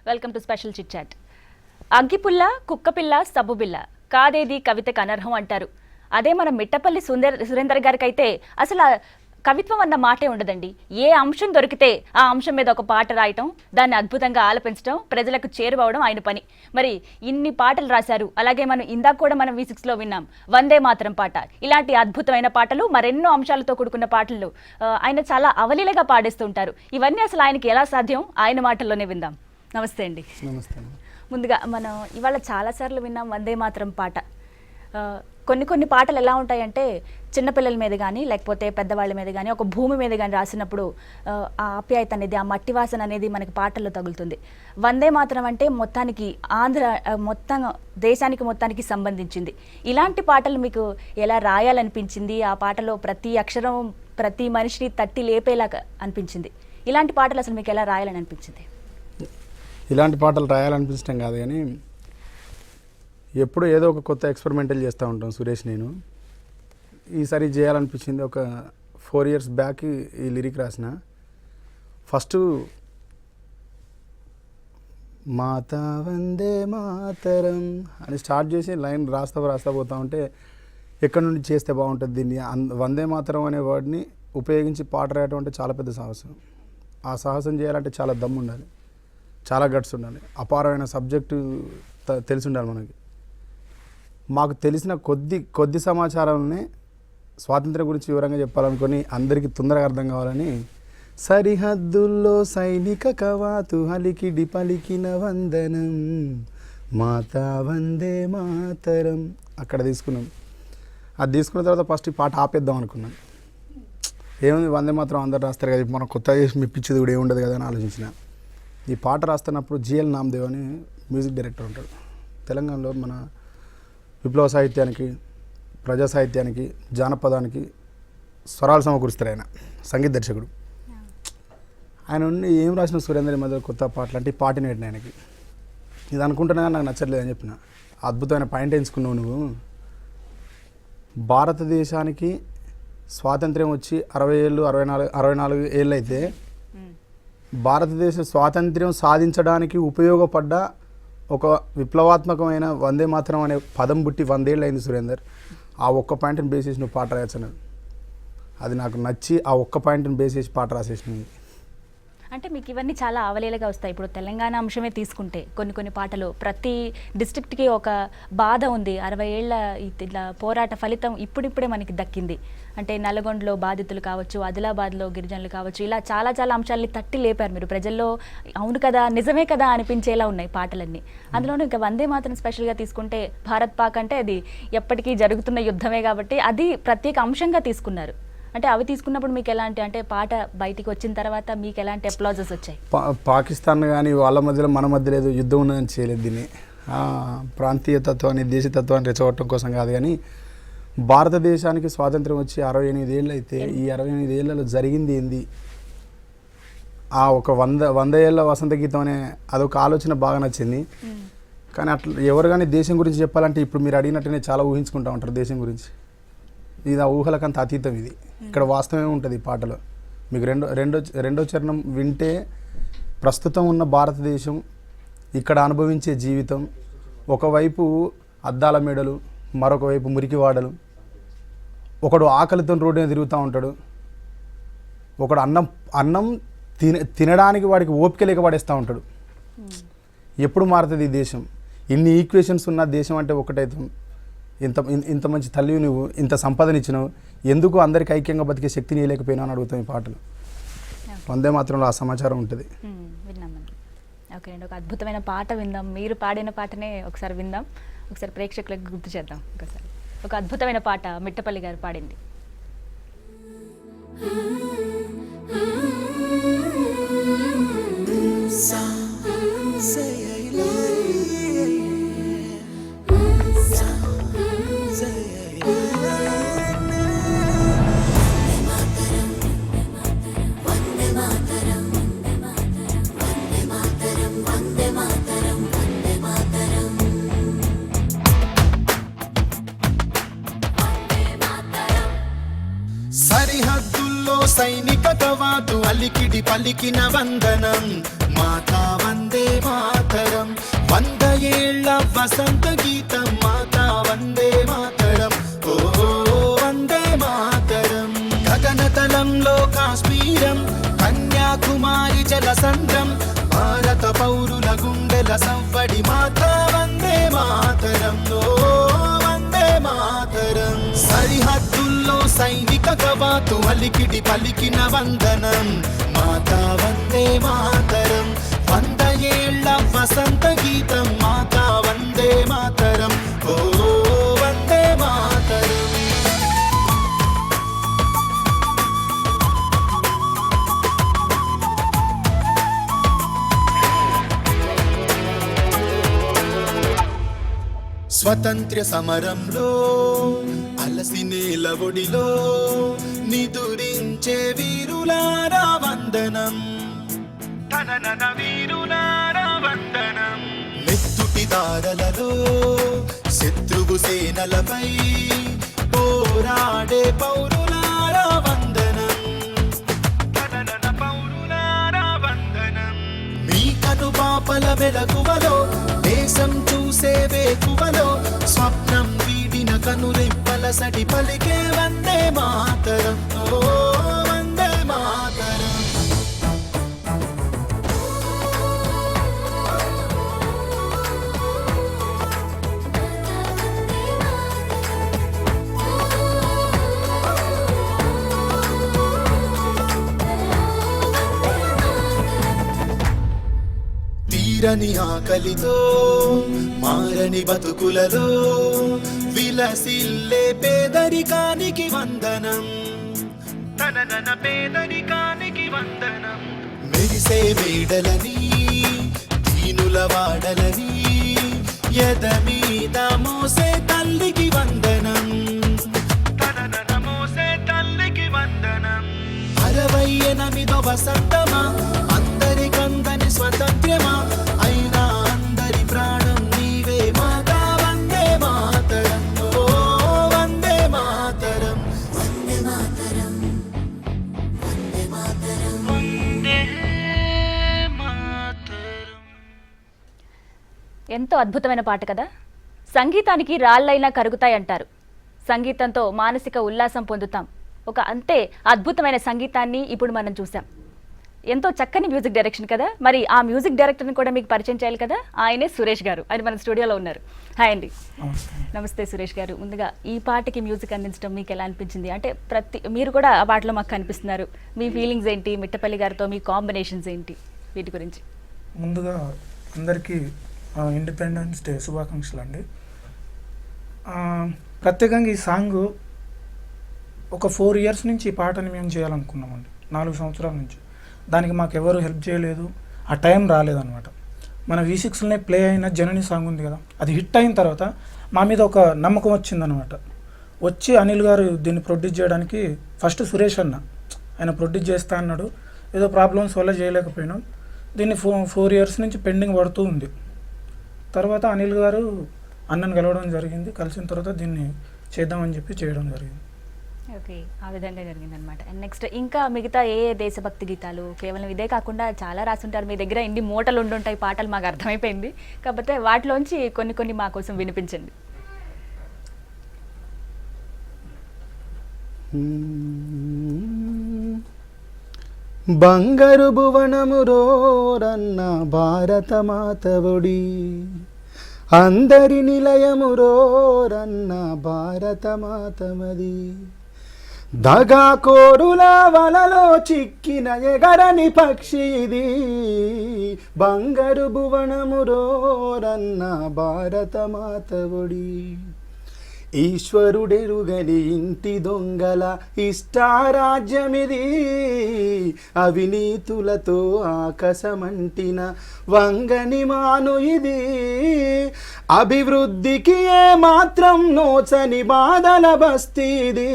Welcome to special chit chat. అగ్గిపుల్ల కుక్కపిల్ల సబ్బుబిల్ల కాదేది కవితకు అనర్హం అంటారు. అదే మన మిట్టపల్లి సురేందర్ గారికి అయితే అసలు కవిత్వం అన్న మాటే ఉండదండి. ఏ అంశం దొరికితే ఆ అంశం మీద ఒక పాట రాయటం, దాన్ని అద్భుతంగా ఆలపించడం, ప్రజలకు చేరువవడం ఆయన పని. మరి ఇన్ని పాటలు రాశారు. అలాగే మనం ఇందాక కూడా మనం V6లో విన్నాం వందే మాతరం పాట. ఇలాంటి అద్భుతమైన పాటలు, మరెన్నో అంశాలతో కూడుకున్న పాటలు ఆయన చాలా అవలీలగా పాడేస్తుంటారు. ఇవన్నీ అసలు ఆయనకి ఎలా సాధ్యం? ఆయన మాటల్లోనే విందాం. నమస్తే అండి. నమస్తే. ముందుగా మనం ఇవాళ చాలాసార్లు విన్నాం వందే మాతరం పాట. కొన్ని పాటలు ఎలా ఉంటాయంటే చిన్నపిల్లల మీద కానీ లేకపోతే పెద్దవాళ్ళ మీద కానీ ఒక భూమి మీద కానీ రాసినప్పుడు ఆ ఆప్యాయత అనేది, ఆ మట్టి వాసన అనేది మనకి పాటల్లో తగులుతుంది. వందే మాతరం అంటే మొత్తానికి మొత్తం దేశానికి మొత్తానికి సంబంధించింది. ఇలాంటి పాటలు మీకు ఎలా రాయాలనిపించింది? ఆ పాటలో ప్రతి అక్షరం ప్రతి మనిషిని తట్టి లేపేలాగా అనిపించింది. ఇలాంటి పాటలు అసలు మీకు ఎలా రాయాలని అనిపించింది? ఇలాంటి పాటలు రాయాలనిపించడం కాదు కానీ ఎప్పుడు ఏదో ఒక కొత్త ఎక్స్పెరిమెంటల్ చేస్తూ ఉంటాం సురేష్. నేను ఈసారి చేయాలనిపించింది. ఒక 4 years బ్యాక్ ఈ లిరిక్ రాసిన. ఫస్ట్ మాతా వందే మాతరం అని స్టార్ట్ చేసి లైన్ రాస్తా పోతా ఉంటే ఎక్కడి నుండి చేస్తే బాగుంటుంది దీన్ని, వందే మాతరం అనే వర్డ్ని ఉపయోగించి పాట రాయటం అంటే చాలా పెద్ద సాహసం. ఆ సాహసం చేయాలంటే చాలా దమ్ము ఉండాలి, చాలా గట్స్ ఉండాలి, అపారమైన సబ్జెక్టు తెలిసి ఉండాలి మనకి. మాకు తెలిసిన కొద్ది సమాచారాన్ని స్వాతంత్ర్యం గురించి వివరంగా చెప్పాలనుకొని అందరికీ తొందరగా అర్థం కావాలని సరిహద్దుల్లో సైనిక కవాతు హలికిడి పలికిన వందనం మాతా వందే మాతరం అక్కడ తీసుకున్నాం. అది తీసుకున్న తర్వాత ఫస్ట్ ఈ పాట ఆపేద్దాం అనుకున్నాం. ఏముంది వందే మాత్రం అందరు రాస్తారు కదా, మనం కొత్తగా చేసి మెప్పించేది కూడా ఏముండదు కదా అని ఆలోచించిన. ఈ పాట రాస్తున్నప్పుడు GL నామదేవ్ అని మ్యూజిక్ డైరెక్టర్ ఉంటాడు. తెలంగాణలో మన విప్లవ సాహిత్యానికి, ప్రజా సాహిత్యానికి, జానపదానికి స్వరాలు సమకూరుస్తారు. ఆయన సంగీత దర్శకుడు. ఆయన ఉండి ఏం రాసిన సురేందర్ మధ్య కొత్త పాటలు అంటే ఈ పాటని పెట్టిన ఆయనకి. ఇది అనుకుంటున్నా నాకు నచ్చట్లేదు అని చెప్పిన. అద్భుతమైన పాయింట్ ఎంచుకున్నావు నువ్వు. భారతదేశానికి స్వాతంత్ర్యం వచ్చి 60 ఏళ్ళు 64 ఏళ్ళు అయితే భారతదేశ స్వాతంత్ర్యం సాధించడానికి ఉపయోగపడ్డ ఒక విప్లవాత్మకమైన వందే మాతరం అనే పదం పుట్టి 100 ఏళ్ళు అయింది సురేందర్. ఆ ఒక్క పాయింట్ని బేస్ చేసి నువ్వు పాట రాయచ్చు. అది నాకు నచ్చి ఆ ఒక్క పాయింట్ని బేస్ చేసి పాట రాసేసినవి. అంటే మీకు ఇవన్నీ చాలా అవలీలగా వస్తాయి. ఇప్పుడు తెలంగాణ అంశమే తీసుకుంటే కొన్ని పాటలు ప్రతి డిస్ట్రిక్ట్కి ఒక బాధ ఉంది. 60 ఏళ్ల ఇట్లా పోరాట ఫలితం ఇప్పుడిప్పుడే మనకి దక్కింది. అంటే నల్గొండలో బాధితులు కావచ్చు, ఆదిలాబాద్లో గిరిజనులు కావచ్చు, ఇలా చాలా అంశాలని తట్టి లేపారు మీరు. ప్రజల్లో అవును కదా, నిజమే కదా అనిపించేలా ఉన్నాయి పాటలన్నీ. అందులోనూ ఇంకా వందే మాత్రం స్పెషల్గా తీసుకుంటే భారత్ పాక్ అంటే అది ఎప్పటికీ జరుగుతున్న యుద్ధమే కాబట్టి అది ప్రత్యేక అంశంగా తీసుకున్నారు. అంటే అవి తీసుకున్నప్పుడు మీకు ఎలాంటి, అంటే పాట బయటికి వచ్చిన తర్వాత మీకు ఎలాంటి అప్లాజెస్ వచ్చాయి? పాకిస్తాన్ కానీ వాళ్ళ మధ్యలో మన మధ్య లేదు, యుద్ధం ఉన్నదని చేయలేదు. దీన్ని ప్రాంతీయ తత్వాన్ని, దేశతత్వాన్ని రెచ్చగొట్టడం కోసం కాదు. కానీ భారతదేశానికి స్వాతంత్రం వచ్చి 68 ఏళ్ళు అయితే ఈ 68 ఏళ్లలో జరిగింది ఏంది, ఆ ఒక 100 ఏళ్ళ వసంత గీతం అనే అదొక ఆలోచన బాగా నచ్చింది. కానీ అట్లా ఎవరు కానీ దేశం గురించి చెప్పాలంటే ఇప్పుడు మీరు అడిగినట్టునే చాలా ఊహించుకుంటూ ఉంటారు దేశం గురించి. ఇది ఆ ఊహలకంత అతీతం. ఇది ఇక్కడ వాస్తవమే ఉంటుంది ఈ పాటలో. మీకు రెండో చరణం వింటే ప్రస్తుతం ఉన్న భారతదేశం, ఇక్కడ అనుభవించే జీవితం, ఒకవైపు అద్దాల మేడలు, మరొక వైపు మురికివాడలు, ఒకడు ఆకలితో రోడ్డు మీద తిరుగుతూ ఉంటాడు, ఒకడు అన్నం తినడానికి వాడికి ఓపిక లేక పడేస్తూ ఉంటాడు. ఎప్పుడు మారుతుంది ఈ దేశం? ఇన్ని ఈక్వేషన్స్ ఉన్న దేశం అంటే ఒకటైతే ఇంత మంచి తల్లి నువ్వు, ఇంత సంపదనిచ్చినావు, ఎందుకు అందరికి ఐక్యంగా బతికే శక్తిని ఇవ్వలేకపోయినా అని అడుగుతాం ఈ పాటలు. వందే మాత్రంలో ఆ సమాచారం ఉంటుంది. విన్నామండి. ఓకే అండి, ఒక అద్భుతమైన పాట విందాం. మీరు పాడిన పాటనే ఒకసారి విందాం. ఒకసారి ప్రేక్షకులకు గుర్తు చేద్దాం. ఒకసారి ఒక అద్భుతమైన పాట మిట్టపల్లి గారు పాడింది. సరిహద్దుల్లో సైనిక కవాతు అలికిడి పలికిన వందనం మాతా వందే మాతరం. వసంత గీతం మాతా వందే మాతరం ఓ వందే మాతరం గగనతలంలో కాశ్మీరం కన్యాకుమారి జలసంద్రం భారత పౌరుల గుండెల సవ్వడి మాతా వందే మాతరం ఓ వందే మాతరం సరిహద్దుల్లో సైనిక కవాతు అలికిడి పలికిన వందనం మాతా వందే మాతరం 100 ఏళ్ల వసంత గీతం మాతా వందే మాతరం ఓ వందే మాతరం స్వతంత్ర సమరంలో అలసి నేల ఒడిలో నిదురించే వీరులారా వందనం తననన వీరులారా వందనం నెత్తుటి దారలలో శత్రువు సేనలపై పోరాడే పౌరులారా వందనం తననన పౌరులారా వందనం మీ కను పాపల వెలకువలో దేశం చూసే వేకువలో స్వప్నం వీడిన కనురెప్పల సడి పలికే వందే మాతరం ఓ వందే మాతరం తీరని ఆకలితో మారని బతుకులలో విలసిల్లే పేదరికానికి వందనం తననన పేదరికానికి వందనం మెరిసే మేడలని దీనుల వాడలని ఎద మీద మోసే తల్లికి వందనం తననన మోసే తల్లికి వందనం 68వ వసంతమా అందరికందని స్వతంత్రమా అయినా అందరి ప్రాణం నీవే మాతా వందే మాతరం ఓ వందే మాతరం వందే మాతరం వందే మాతరం వందే మాతరం. ఎంతో అద్భుతమైన పాట కదా. సంగీతానికి రాళ్ళైనా కరుగుతాయంటారు. సంగీతంతో మానసిక ఉల్లాసం పొందుతాం. ఒక అంతే అద్భుతమైన సంగీతాన్ని ఇప్పుడు మనం చూసాం. ఎంతో చక్కని మ్యూజిక్ డైరెక్షన్ కదా. మరి ఆ మ్యూజిక్ డైరెక్టర్ని కూడా మీకు పరిచయం చేయాలి కదా. ఆయనే సురేష్ గారు. ఆయన మన స్టూడియోలో ఉన్నారు. హాయ్ అండి. నమస్తే సురేష్ గారు. ముందుగా ఈ పాటకి మ్యూజిక్ అందించడం మీకు ఎలా అనిపించింది? అంటే మీరు కూడా ఆ పాటలో మాకు కనిపిస్తున్నారు. మీ ఫీలింగ్స్ ఏంటి? మిట్టపల్లి గారితో మీ కాంబినేషన్స్ ఏంటి? వీటి గురించి ముందుగా అందరికీ ఇండిపెండెన్స్ డే శుభాకాంక్షలు అండి. ప్రత్యేకంగా ఈ సాంగ్ ఒక 4 years నుంచి ఈ పాటని మేము చేయాలనుకున్నామండి. 4 సంవత్సరాల నుంచి. దానికి మాకు ఎవరు హెల్ప్ చేయలేదు. ఆ టైం రాలేదన్నమాట. మన V6లోనే ప్లే అయిన జనని సాంగ్ ఉంది కదా, అది హిట్ అయిన తర్వాత మా మీద ఒక నమ్మకం వచ్చిందనమాట. వచ్చి అనిల్ గారు దీన్ని ప్రొడ్యూస్ చేయడానికి ఫస్ట్ సురేష్ ఆయన ప్రొడ్యూస్ చేస్తా అన్నాడు. ఏదో ప్రాబ్లమ్స్ వల్ల చేయలేకపోయినాం. దీన్ని 4 years నుంచి పెండింగ్ పడుతూ ఉంది. తర్వాత అనిల్ గారు అన్నను కలవడం జరిగింది. కలిసిన తర్వాత దీన్ని చేద్దామని చెప్పి చేయడం జరిగింది. ఓకే, ఆ విధంగా జరిగిందనమాట. అండ్ నెక్స్ట్ ఇంకా మిగతా ఏ దేశభక్తి గీతాలు, కేవలం ఇదే కాకుండా చాలా రాసుంటారు మీ దగ్గర. ఇన్ని మూటలు ఉండుంటాయి పాటలు, మాకు అర్థమైపోయింది. కాకపోతే వాటిలోంచి కొన్ని మా కోసం వినిపించండి. బంగారు భువనము రోరన్న భారత మాతవుడి, అందరి నిలయము రోరన్న భారత మాతమది, దగా కోరుల వలలో చిక్కిన ఎగరని పక్షి ఇది, బంగారు భువనము రోరన్న భారత మాతవుడి, ఈశ్వరుడెరుగని ఇంటి దొంగల ఇష్టారాజ్యమిది, అవినీతులతో ఆకాశమంటిన వంగని మాను ఇది, అభివృద్ధికి ఏ మాత్రం నోచని బాధల బస్తీది,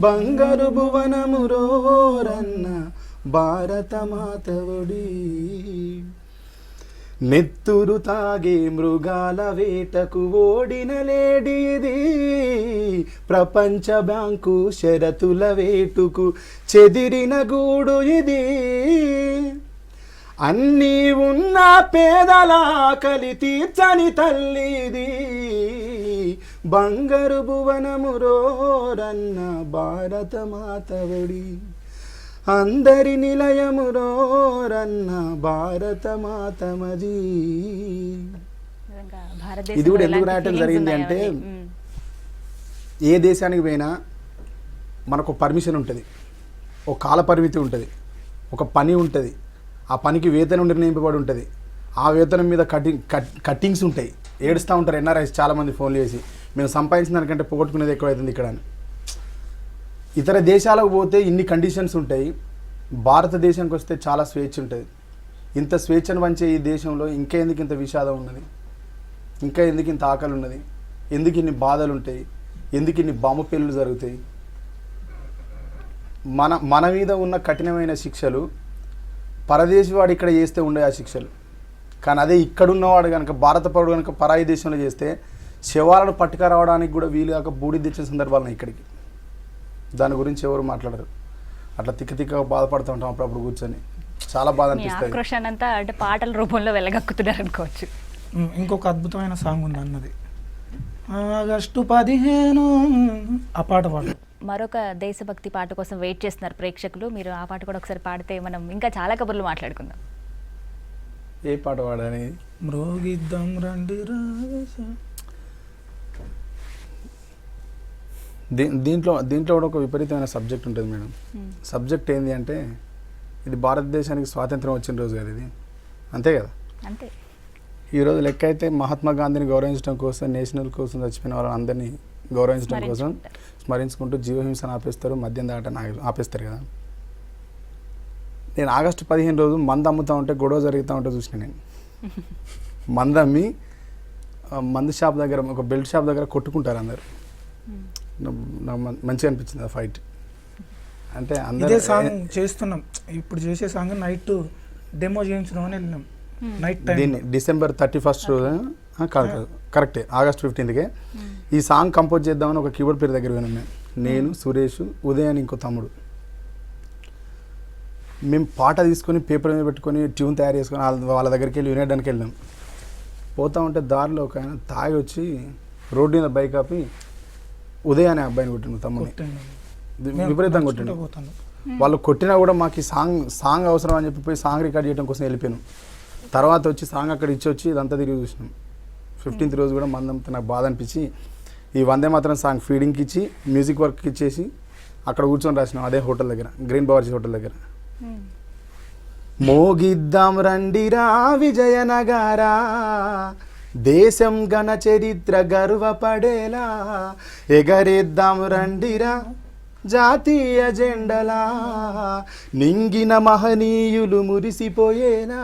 బంగారు భువనము రోరన్న భారత మాతవుడి, నెత్తురు తాగే మృగాల వేటకు ఓడిన లేడీది, ప్రపంచ బ్యాంకు షరతుల వేటుకు చెదిరిన గూడు ఇది, అన్నీ ఉన్న పేదల ఆకలి తీర్చని తల్లిది, బంగారు భువనము రోరన్న భారత మాతవడి, అందరి నిలయము రోరన్న భారత మాతమది. నిజంగా ఇది భారతదేశంలో కూడా ఎందుకు ఎలాంటి రాయటం feelings జరిగింది ఉన్నాయో అంటే, అది. ఏ దేశానికి పోయినా మనకు పర్మిషన్ ఉంటుంది, ఒక కాల పరిమితి ఉంటుంది, ఒక పని ఉంటుంది, ఆ పనికి వేతనం నిర్ణయింపబడి ఉంటుంది, ఆ వేతనం మీద కట్టింగ్స్ ఉంటాయి. ఏడుస్తూ ఉంటారు ఎన్ఆర్ఐస్ చాలామంది ఫోన్లు చేసి, మేము సంపాదించిన దానికంటే పోగొట్టుకునేది ఎక్కువైతుంది ఇక్కడ అని. ఇతర దేశాలకు పోతే ఇన్ని కండిషన్స్ ఉంటాయి, భారతదేశానికి వస్తే చాలా స్వేచ్ఛ ఉంటుంది. ఇంత స్వేచ్ఛను పంచే ఈ దేశంలో ఇంకా ఎందుకు ఇంత విషాదం ఉన్నది, ఇంకా ఎందుకు ఇంత ఆకలి ఉన్నది, ఎందుకు ఇన్ని బాధలు ఉంటాయి, ఎందుకు ఇన్ని బాంబు పేలులు జరుగుతాయి. మన మీద ఉన్న కఠినమైన శిక్షలు పరదేశీ వాడు ఇక్కడ చేస్తే ఉండే ఆ శిక్షలు, కానీ అదే ఇక్కడున్నవాడు కనుక, భారత పౌరుడు కనుక పరాయి దేశంలో చేస్తే శవాలను పట్టుకురావడానికి కూడా వీలు కాక బూడి తెచ్చిన సందర్భాలను ఇక్కడికి. దాని గురించి ఎవరు మాట్లాడరు. అట్లా తిక్కగా బాధపడుతూ ఉంటాం అప్పుడప్పుడు కూర్చొని, చాలా బాధ మీ అనిపిస్తుంది. ఆక్రోషాన్ని అంతా అంటే పాటల రూపంలో వెళ్ళగక్కుతున్నారు అనుకోవచ్చు. ఇంకొక అద్భుతమైన సాంగ్ ఉంది అన్నది, ఆగస్టు 15 ఆ పాట పాడు. మరొక దేశభక్తి పాట కోసం వెయిట్ చేస్తున్నారు ప్రేక్షకులు. మీరు ఆ పాట కూడా ఒకసారి పాడితే మనం ఇంకా చాలా కబుర్లు మాట్లాడుకుందాం. ఏ పాట పాడని? మ్రోగిద్దాం రండి రాజ. దీంట్లో కూడా ఒక విపరీతమైన సబ్జెక్ట్ ఉంటుంది మేడం. సబ్జెక్ట్ ఏంటి అంటే, ఇది భారతదేశానికి స్వాతంత్రం వచ్చిన రోజు కదా ఇది, అంతే కదా. అంతే. ఈరోజు లెక్క అయితే మహాత్మా గాంధీని గౌరవించడం కోసం, నేషనల్ కోసం చచ్చిపోయిన వాళ్ళందరినీ గౌరవించడం కోసం స్మరించుకుంటూ జీవహింసను ఆపేస్తారు, మద్యం దాటని ఆపేస్తారు కదా. నేను ఆగస్టు 15 రోజు మందు అమ్ముతూ ఉంటే గొడవ జరుగుతూ ఉంటే చూసిన నేను. మందు అమ్మి మందు షాప్ దగ్గర, ఒక బెల్ట్ షాప్ దగ్గర కొట్టుకుంటారు అందరు. నాకు మంచిగా అనిపించింది ఆ ఫైట్. అంటే ఇదే సాంగ్ చేస్తున్నాం ఇప్పుడు, చేసే సాంగ్ నైట్ డెమో చేయించడం అని వెళ్ళినాం. నైట్ టైం దీన్ని December 31 రోజు కరెక్టే, ఆగస్ట్ 15కే ఈ సాంగ్ కంపోజ్ చేద్దామని ఒక కీబోర్డ్ పేరు దగ్గర పోయినాం మేము. నేను, సురేష్, ఉదయ్ అని ఇంకో తమ్ముడు. మేము పాట తీసుకొని పేపర్ మీద పెట్టుకొని ట్యూన్ తయారు చేసుకొని వాళ్ళ దగ్గరికి వెళ్ళి వినేయడానికి వెళ్ళినాం. పోతా ఉంటే దారిలో ఒక ఆయన తాగి వచ్చి రోడ్డు మీద బైక్ ఆపి ఉదయ్ అనే అబ్బాయిని కొట్టిండు, తమ్ముని విపరీతంగా కొట్టిండు. వాళ్ళు కొట్టినా కూడా మాకు ఈ సాంగ్ అవసరం అని చెప్పి పోయి సాంగ్ రికార్డ్ చేయడం కోసం వెళ్ళిపోయాను. తర్వాత వచ్చి సాంగ్ అక్కడ ఇచ్చి వచ్చి ఇదంతా తిరిగి చూసినాం. 15th రోజు కూడా మందంతా నాకు బాధ అనిపించి ఈ వందే మాత్రం సాంగ్ ఫీడింగ్కి ఇచ్చి మ్యూజిక్ వర్క్కి ఇచ్చేసి అక్కడ కూర్చొని రాసినాం అదే హోటల్ దగ్గర, గ్రీన్ బవర్సీ హోటల్ దగ్గర. మోగిద్దాం రండిరా విజయనగరా, దేశం గణ చరిత్ర గర్వపడేలా, ఎగరేద్దాం రండిరా జాతీయ జెండలా, నింగిన మహనీయులు మురిసిపోయేలా,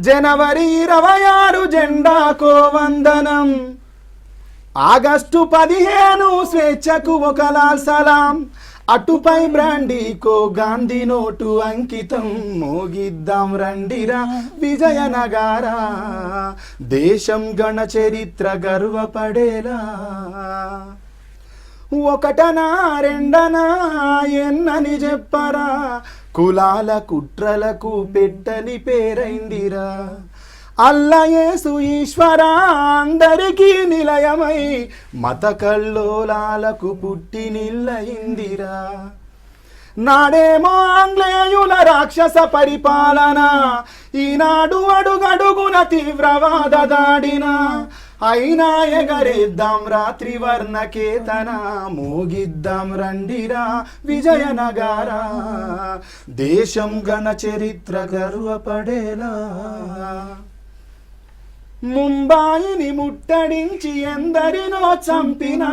జనవరి 26 జెండాకో వందనం, ఆగస్టు 15 స్వేచ్ఛకు ఒక లాల్ సలాం, అటుపై బ్రాండీకో గాంధీ నోటు అంకితం. మోగిద్దాం రండిరా విజయనగరా, దేశం గణ చరిత్ర గర్వపడేలా, ఒకటనా రెండనా ఎన్నని చెప్పరా, కులాల కుట్రలకు పెట్టని పేరైందిరా, అల్లయేసు ఈశ్వర అందరికీ నిలయమై, మత కల్లోలాలకు పుట్టినిల్లయిందిరా. నాడేమో ఆంగ్లేయుల రాక్షస పరిపాలన, ఈనాడు అడుగడుగున తీవ్రవాద దాడిన, అయినా ఎగరేద్దాం రాత్రి వర్ణకేతన, మోగిద్దాం రండిరా విజయనగరా, దేశం గణ చరిత్ర గర్వపడేలా. ముంబాయిని ముట్టడించి ఎందరినో చంపిన,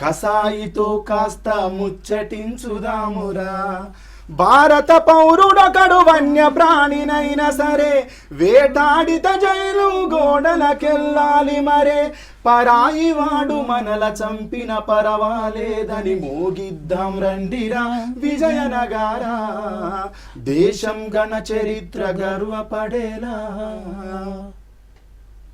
కసాయితో కాస్త ముచ్చటించుదామురా, భారత పౌరుడొకడు వన్య ప్రాణినైనా సరే, వేటాడిత జైలు గోడలకెళ్ళాలి మరే, పరాయి వాడు మనల చంపిన పరవాలేదని, మోగిద్దాం రండిరా విజయనగరా, దేశం గణ చరిత్ర గర్వపడేలా.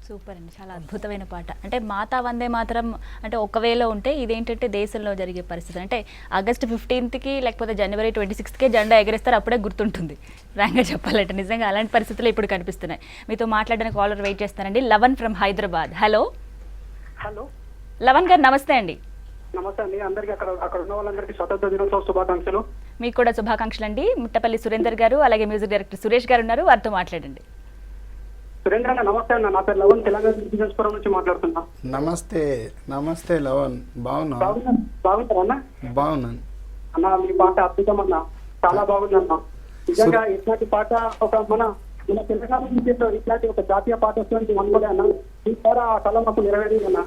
సూపర్ అండి, చాలా అద్భుతమైన పాట. అంటే మాతా వందే మాతరం అంటే ఒకవేళ ఉంటే ఇదేంటంటే దేశంలో జరిగే పరిస్థితి అంటే ఆగస్టు 15కి లేకపోతే జనవరి 26కే జెండా ఎగరేస్తారు, అప్పుడే గుర్తుంటుంది రాంగా చెప్పాలంటే. నిజంగా అలాంటి పరిస్థితులు ఇప్పుడు కనిపిస్తున్నాయి. మీతో మాట్లాడడానికి కాలర్ వెయిట్ చేస్తానండి. లవన్ ఫ్రమ్ హైదరాబాద్. హలో హలో, లవన్ గారు, నమస్తే అండి. నమస్తే అండి. అందరికి అక్కడ ఉన్న వాళ్ళందరికీ స్వతంత్ర దినోత్సవ శుభాకాంక్షలు. మీకు కూడా శుభాకాంక్షలు అండి. ముట్టపల్లి సురేందర్ గారు అలాగే మ్యూజిక్ డైరెక్టర్ సురేష్ గారు ఉన్నారు, వారితో మాట్లాడండి. సురేంద్ర అన్న నమస్తే అన్న. నా పేరు లవన్, తెలంగాణ శ్రీకాకుళం నుంచి మాట్లాడుతున్నా. నమస్తే నమస్తే లవన్, బాగున్నా? బాగుంటారా అన్న? బాగున్నాను అన్న, మీ పాట అద్భుతం అన్న, చాలా బాగుంది అన్న. నిజంగా ఇట్లాంటి పాట ఒక మన తెలంగాణ నుంచి ఇట్లాంటి ఒక జాతీయ పాట వస్తుంది అనుకోలే అన్న. ఈ పాట ఆ కళ మాకు నెరవేరింది అన్న.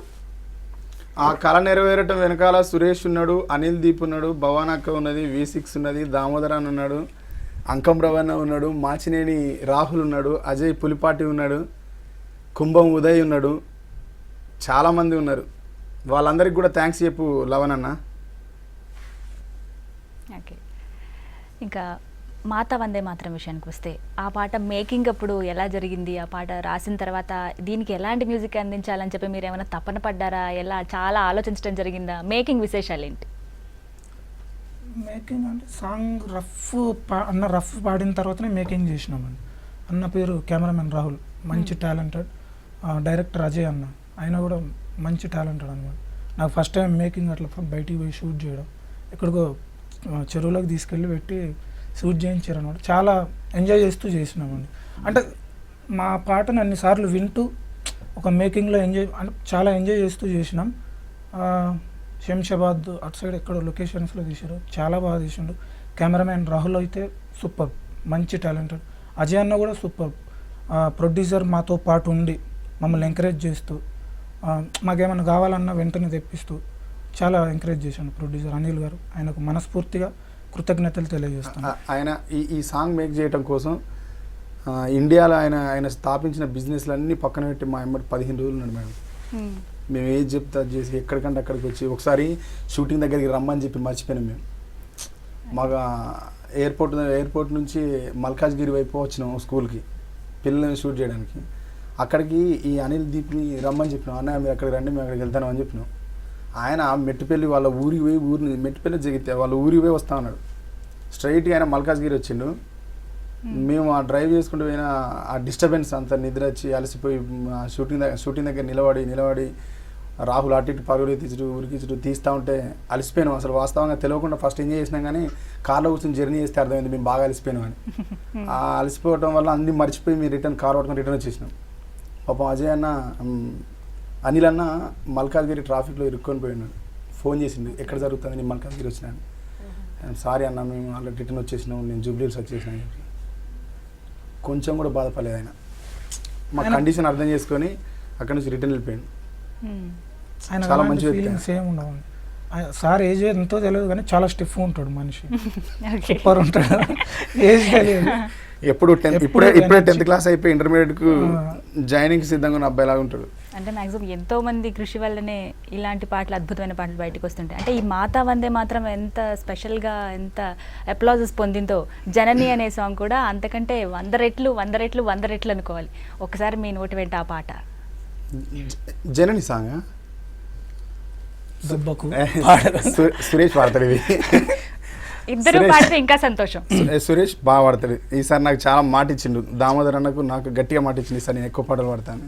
ఆ కళ నెరవేరటం వెనకాల సురేష్ ఉన్నాడు, అనిల్ దీప్ ఉన్నాడు, భవానక్క ఉన్నది, V6 ఉన్నది, దామోదరాన్ ఉన్నాడు, అంకం రవణ ఉన్నాడు, మాచినేని రాహుల్ ఉన్నాడు, అజయ్ పులిపాటి ఉన్నాడు, కుంభం ఉదయ్ ఉన్నాడు, చాలామంది ఉన్నారు. వాళ్ళందరికీ కూడా థ్యాంక్స్ చెప్పు లవన్ అన్న. ఓకే, ఇంకా మాతా వందే మాత్రం విషయానికి వస్తే ఆ పాట మేకింగ్ అప్పుడు ఎలా జరిగింది? ఆ పాట రాసిన తర్వాత దీనికి ఎలాంటి మ్యూజిక్ అందించాలని చెప్పి మీరు ఏమైనా తపన పడ్డారా? ఎలా చాలా ఆలోచించడం జరిగిందా? మేకింగ్ విశేషాలు ఏంటి? మేకింగ్ అంటే సాంగ్ రఫ్ పాడిన తర్వాతనే మేకింగ్ చేసినామండి. అన్న పేరు కెమెరామెన్ రాహుల్, మంచి టాలెంటెడ్. డైరెక్టర్ అజయ్ అన్న, ఆయన కూడా మంచి టాలెంటెడ్ అనమాట. నాకు ఫస్ట్ టైం మేకింగ్ అట్లా బయటికి పోయి షూట్ చేయడం, ఎక్కడికో చెరువులోకి తీసుకెళ్ళి పెట్టి షూట్ చేయించారు అనమాట. చాలా ఎంజాయ్ చేస్తూ చేసినామండి. అంటే మా పాటను అన్నిసార్లు వింటూ ఒక మేకింగ్లో అంటే చాలా ఎంజాయ్ చేస్తూ చేసినాం. శంషాబాద్ అటు సైడ్ ఎక్కడో లొకేషన్స్లో తీశారు, చాలా బాగా తీసిండు. కెమెరామెన్ రాహుల్ అయితే సూపర్, మంచి టాలెంటెడ్. అజయ్ అన్న కూడా సూపర్. ప్రొడ్యూసర్ మాతో పాటు ఉండి మమ్మల్ని ఎంకరేజ్ చేస్తూ, మాకేమైనా కావాలన్నా వెంటనే తెప్పిస్తూ చాలా ఎంకరేజ్ చేశాను ప్రొడ్యూసర్ అనిల్ గారు. ఆయనకు మనస్ఫూర్తిగా కృతజ్ఞతలు తెలియజేస్తాను. ఆయన ఈ సాంగ్ మేక్ చేయడం కోసం ఇండియాలో ఆయన స్థాపించిన బిజినెస్లన్నీ పక్కన పెట్టి మా అమ్మటి 15 రోజులు ఉన్నాడు మేడం. మేము ఏది చెప్తే అది చేసి ఎక్కడికంటే అక్కడికి వచ్చి ఒకసారి షూటింగ్ దగ్గరికి రమ్మని చెప్పి మర్చిపోయినాం మేము. మాకు ఎయిర్పోర్ట్ నుంచి మల్కాజ్గిరి వైపు వచ్చినాం స్కూల్కి పిల్లల్ని షూట్ చేయడానికి. అక్కడికి ఈ అనిల్ దీప్ని రమ్మని చెప్పినాం. అన్నయ్య మీరు అక్కడికి రండి, మేము అక్కడికి వెళ్తాను అని చెప్పినాం. ఆయన మెట్టుపల్లి వాళ్ళ ఊరికి పోయి మెట్టుపల్లి జరిగితే వాళ్ళ ఊరికి పోయి వస్తా ఉన్నాడు. స్ట్రైట్గా ఆయన మల్కాజ్గిరి వచ్చిండు. మేము ఆ డ్రైవ్ చేసుకుంటూ పోయిన ఆ డిస్టర్బెన్స్ అంతా నిద్ర వచ్చి అలసిపోయి షూటింగ్ దగ్గర నిలబడి రాహుల్ అటు ఇటు పరుగులు ఉరికిచ్చుడు తీస్తూ ఉంటే అలసిపోయినాం. అసలు వాస్తవంగా తెలియకుండా ఫస్ట్ ఎంజాయ్ చేసినాం, కానీ కార్లో కూర్చొని జర్నీ చేస్తే అర్థమైంది మేము బాగా అలసిపోయినాం అని. ఆ అలసిపోవడం వల్ల అన్నీ మర్చిపోయి మేము కార్ పట్టుకొని రిటర్న్ వచ్చేసినాం. పాపం అజయ్ అన్న అనిల్ అన్న మల్కాజ్గిరి ట్రాఫిక్లో ఇరుక్కొని పోయినాడు. ఫోన్ చేసిండు, ఎక్కడ జరుగుతుంది, నేను మల్కాజ్గిరి వచ్చినాను. సారీ అన్న, మేము అలా రిటర్న్ వచ్చేసినాం, నేను జూబ్లీహిల్స్ వచ్చేసినాను. కొంచెం కూడా బాధపడలేదు ఆయన. మా కండిషన్ అర్థం చేసుకొని అక్కడ నుంచి రిటర్న్ వెళ్ళిపోయాడు. చాలా మంచి ఫీలింగ్స్ ఏమి ఉండవండి. సార్ ఏజ్ ఎంతో తెలియదు కానీ చాలా స్టిఫ్ ఉంటాడు మనిషి, సూపర్ ఉంటాడు. ఏజ్ తెలియదు, ఎప్పుడు ఇప్పుడే 10th క్లాస్ అయిపోయి ఇంటర్మీడియట్కు జాయినింగ్ సిద్ధంగా ఉన్న అబ్బాయిలాగా ఉంటాడు. అంటే మ్యాక్సిమం ఎంతో మంది కృషి వల్లనే ఇలాంటి పాటలు, అద్భుతమైన పాటలు బయటకు వస్తుంటాయి. అంటే ఈ మాతా వందే మాత్రం ఎంత స్పెషల్గా, ఎంత అప్లాజెస్ పొందిందో. జనని అనే సాంగ్ కూడా అంతకంటే 100 రెట్లు అనుకోవాలి. ఒకసారి మీ నోటి వెంట ఆ పాట. జనని సాంగ్ సురేష్ వాడతాడు. ఇది ఇద్దరు పాడితే ఇంకా సంతోషం. సురేష్ బాగా పాడతాడు. ఈసారి నాకు చాలా మాట ఇచ్చిండు, దామోదర్ అన్నకు నాకు గట్టిగా మాట ఇచ్చింది. ఈసారి నేను ఎక్కువ పాటలు పాడతాను.